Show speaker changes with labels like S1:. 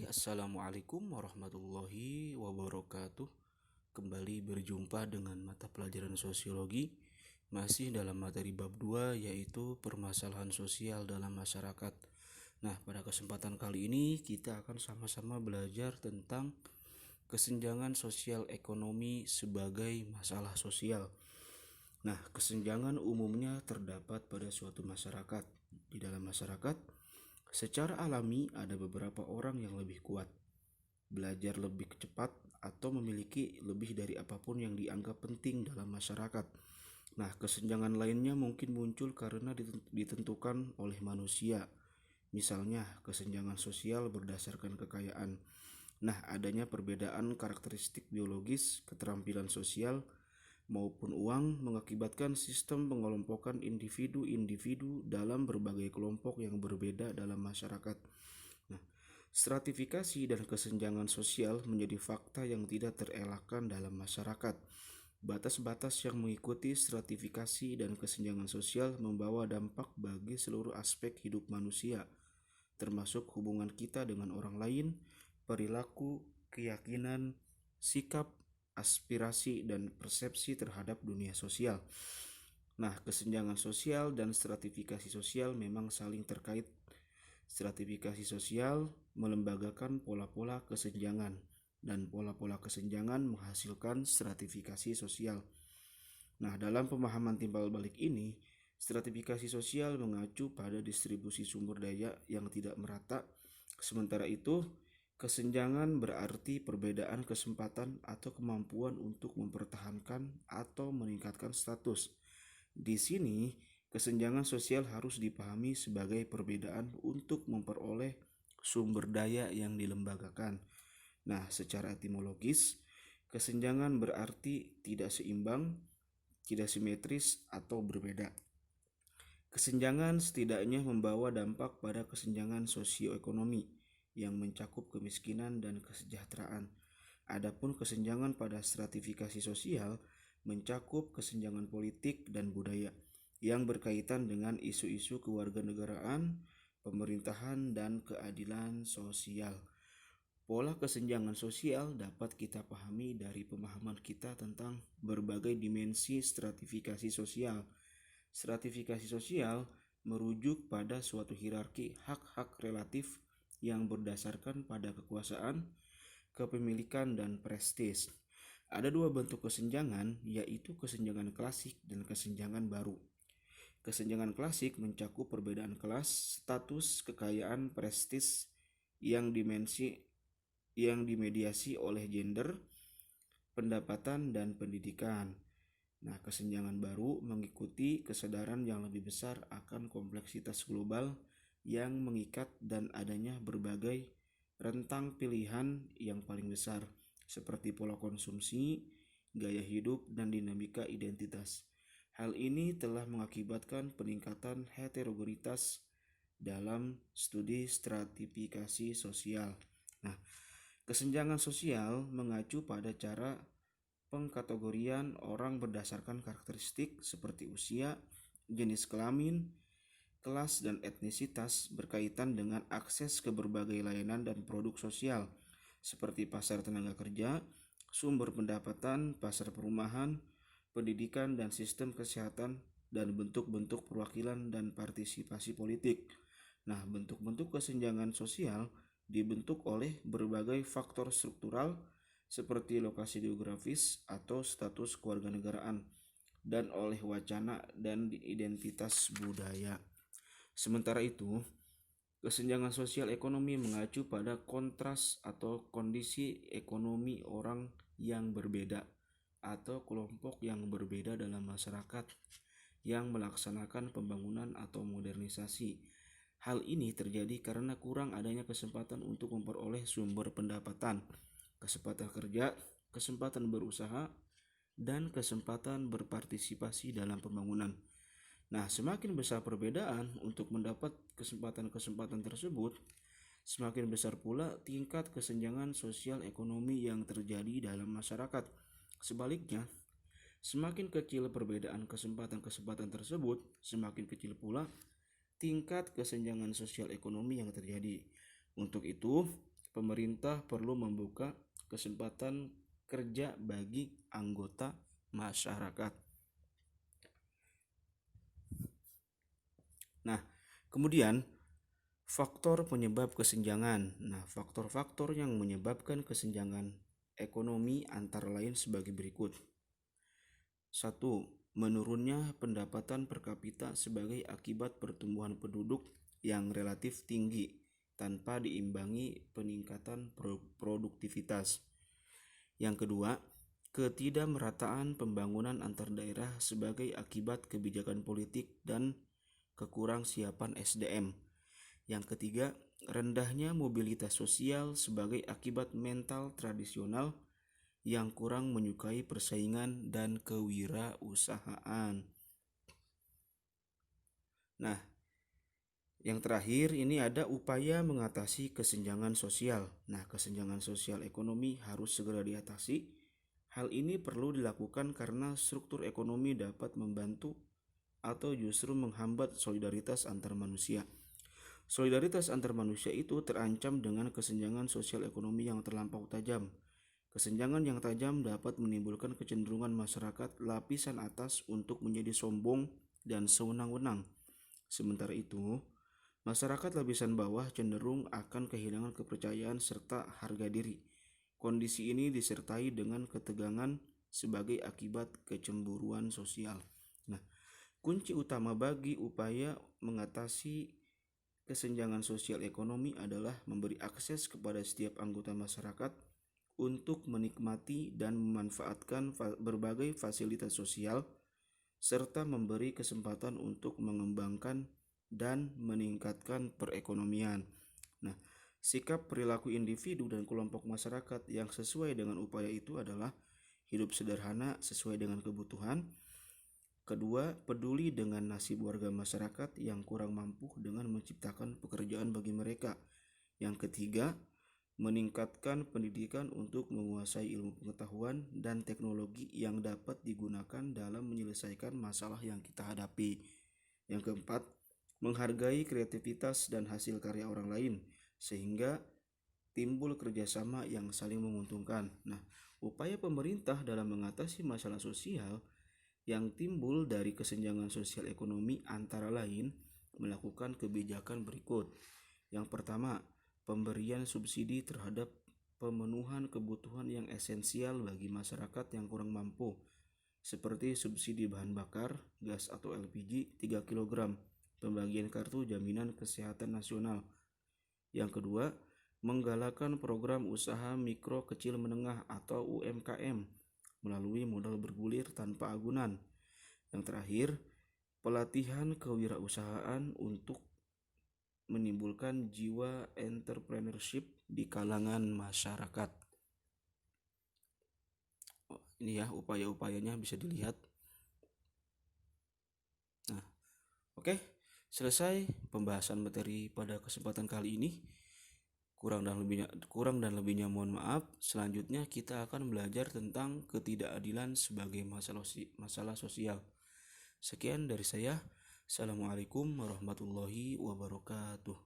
S1: Assalamualaikum warahmatullahi wabarakatuh. Kembali berjumpa dengan mata pelajaran sosiologi, masih dalam materi bab 2 yaitu permasalahan sosial dalam masyarakat. Nah, pada kesempatan kali ini kita akan sama-sama belajar tentang kesenjangan sosial ekonomi sebagai masalah sosial. Nah, kesenjangan umumnya terdapat pada suatu masyarakat. Di dalam masyarakat, secara alami ada beberapa orang yang lebih kuat, belajar lebih cepat, atau memiliki lebih dari apapun yang dianggap penting dalam masyarakat. Nah, kesenjangan lainnya mungkin muncul karena ditentukan oleh manusia. Misalnya, kesenjangan sosial berdasarkan kekayaan. Nah, adanya perbedaan karakteristik biologis, keterampilan sosial, maupun uang mengakibatkan sistem pengelompokan individu-individu dalam berbagai kelompok yang berbeda dalam masyarakat. Nah, stratifikasi dan kesenjangan sosial menjadi fakta yang tidak terelakkan dalam masyarakat. Batas-batas yang mengikuti stratifikasi dan kesenjangan sosial membawa dampak bagi seluruh aspek hidup manusia, termasuk hubungan kita dengan orang lain, perilaku, keyakinan, sikap, aspirasi, dan persepsi terhadap dunia sosial. Nah, kesenjangan sosial dan stratifikasi sosial memang saling terkait. Stratifikasi sosial melembagakan pola-pola kesenjangan, dan pola-pola kesenjangan menghasilkan stratifikasi sosial. Nah, dalam pemahaman timbal balik ini, stratifikasi sosial mengacu pada distribusi sumber daya yang tidak merata. Sementara itu, kesenjangan berarti perbedaan kesempatan atau kemampuan untuk mempertahankan atau meningkatkan status. Di sini, kesenjangan sosial harus dipahami sebagai perbedaan untuk memperoleh sumber daya yang dilembagakan. Nah, secara etimologis, kesenjangan berarti tidak seimbang, tidak simetris, atau berbeda. Kesenjangan setidaknya membawa dampak pada kesenjangan sosioekonomi yang mencakup kemiskinan dan kesejahteraan. Adapun kesenjangan pada stratifikasi sosial mencakup kesenjangan politik dan budaya yang berkaitan dengan isu-isu kewarganegaraan, pemerintahan, dan keadilan sosial. Pola kesenjangan sosial dapat kita pahami dari pemahaman kita tentang berbagai dimensi stratifikasi sosial. Stratifikasi sosial merujuk pada suatu hierarki hak-hak relatif yang berdasarkan pada kekuasaan, kepemilikan, dan prestis. Ada dua bentuk kesenjangan, yaitu kesenjangan klasik dan kesenjangan baru. Kesenjangan klasik mencakup perbedaan kelas, status, kekayaan, prestis yang dimediasi oleh gender, pendapatan, dan pendidikan. Nah, kesenjangan baru mengikuti kesadaran yang lebih besar akan kompleksitas global yang mengikat dan adanya berbagai rentang pilihan yang paling besar, seperti pola konsumsi, gaya hidup, dan dinamika identitas. Hal ini telah mengakibatkan peningkatan heterogenitas dalam studi stratifikasi sosial. Nah, kesenjangan sosial mengacu pada cara pengkategorian orang berdasarkan karakteristik seperti usia, jenis kelamin, kelas, dan etnisitas berkaitan dengan akses ke berbagai layanan dan produk sosial seperti pasar tenaga kerja, sumber pendapatan, pasar perumahan, pendidikan, dan sistem kesehatan, dan bentuk-bentuk perwakilan dan partisipasi politik. Nah, bentuk-bentuk kesenjangan sosial dibentuk oleh berbagai faktor struktural seperti lokasi geografis atau status kewarganegaraan, dan oleh wacana dan identitas budaya. Sementara itu, kesenjangan sosial ekonomi mengacu pada kontras atau kondisi ekonomi orang yang berbeda atau kelompok yang berbeda dalam masyarakat yang melaksanakan pembangunan atau modernisasi. Hal ini terjadi karena kurang adanya kesempatan untuk memperoleh sumber pendapatan, kesempatan kerja, kesempatan berusaha, dan kesempatan berpartisipasi dalam pembangunan. Nah, semakin besar perbedaan untuk mendapat kesempatan-kesempatan tersebut, semakin besar pula tingkat kesenjangan sosial ekonomi yang terjadi dalam masyarakat. Sebaliknya, semakin kecil perbedaan kesempatan-kesempatan tersebut, semakin kecil pula tingkat kesenjangan sosial ekonomi yang terjadi. Untuk itu, pemerintah perlu membuka kesempatan kerja bagi anggota masyarakat. Nah, kemudian faktor penyebab kesenjangan. Nah, faktor-faktor yang menyebabkan kesenjangan ekonomi antara lain sebagai berikut. 1. Menurunnya pendapatan per kapita sebagai akibat pertumbuhan penduduk yang relatif tinggi tanpa diimbangi peningkatan produktivitas. Yang kedua, ketidakmerataan pembangunan antar daerah sebagai akibat kebijakan politik dan kekurangsiapan SDM. Yang ketiga, rendahnya mobilitas sosial sebagai akibat mental tradisional yang kurang menyukai persaingan dan kewirausahaan. Nah, yang terakhir ini ada upaya mengatasi kesenjangan sosial. Nah, kesenjangan sosial ekonomi harus segera diatasi. Hal ini perlu dilakukan karena struktur ekonomi dapat membantu atau justru menghambat solidaritas antar manusia. Solidaritas antar manusia itu terancam dengan kesenjangan sosial ekonomi yang terlampau tajam. Kesenjangan yang tajam dapat menimbulkan kecenderungan masyarakat lapisan atas untuk menjadi sombong dan sewenang-wenang. Sementara itu, masyarakat lapisan bawah cenderung akan kehilangan kepercayaan serta harga diri. Kondisi ini disertai dengan ketegangan sebagai akibat kecemburuan sosial. Nah, kunci utama bagi upaya mengatasi kesenjangan sosial ekonomi adalah memberi akses kepada setiap anggota masyarakat untuk menikmati dan memanfaatkan berbagai fasilitas sosial, serta memberi kesempatan untuk mengembangkan dan meningkatkan perekonomian. Nah, sikap perilaku individu dan kelompok masyarakat yang sesuai dengan upaya itu adalah hidup sederhana sesuai dengan kebutuhan. Kedua, peduli dengan nasib warga masyarakat yang kurang mampu dengan menciptakan pekerjaan bagi mereka. Yang ketiga, meningkatkan pendidikan untuk menguasai ilmu pengetahuan dan teknologi yang dapat digunakan dalam menyelesaikan masalah yang kita hadapi. Yang keempat, menghargai kreativitas dan hasil karya orang lain sehingga timbul kerjasama yang saling menguntungkan. Nah, upaya pemerintah dalam mengatasi masalah sosial yang timbul dari kesenjangan sosial ekonomi antara lain melakukan kebijakan berikut. Yang pertama, pemberian subsidi terhadap pemenuhan kebutuhan yang esensial bagi masyarakat yang kurang mampu, seperti subsidi bahan bakar, gas atau LPG 3 kg, pembagian kartu jaminan kesehatan nasional. Yang kedua, menggalakkan program usaha mikro kecil menengah atau UMKM melalui modal bergulir tanpa agunan. Yang terakhir, pelatihan kewirausahaan untuk menimbulkan jiwa entrepreneurship di kalangan masyarakat. Ini ya upaya-upayanya bisa dilihat. Nah, oke, selesai pembahasan materi pada kesempatan kali ini. Kurang dan lebihnya mohon maaf. Selanjutnya kita akan belajar tentang ketidakadilan sebagai masalah sosial. Sekian dari saya. Assalamualaikum warahmatullahi wabarakatuh.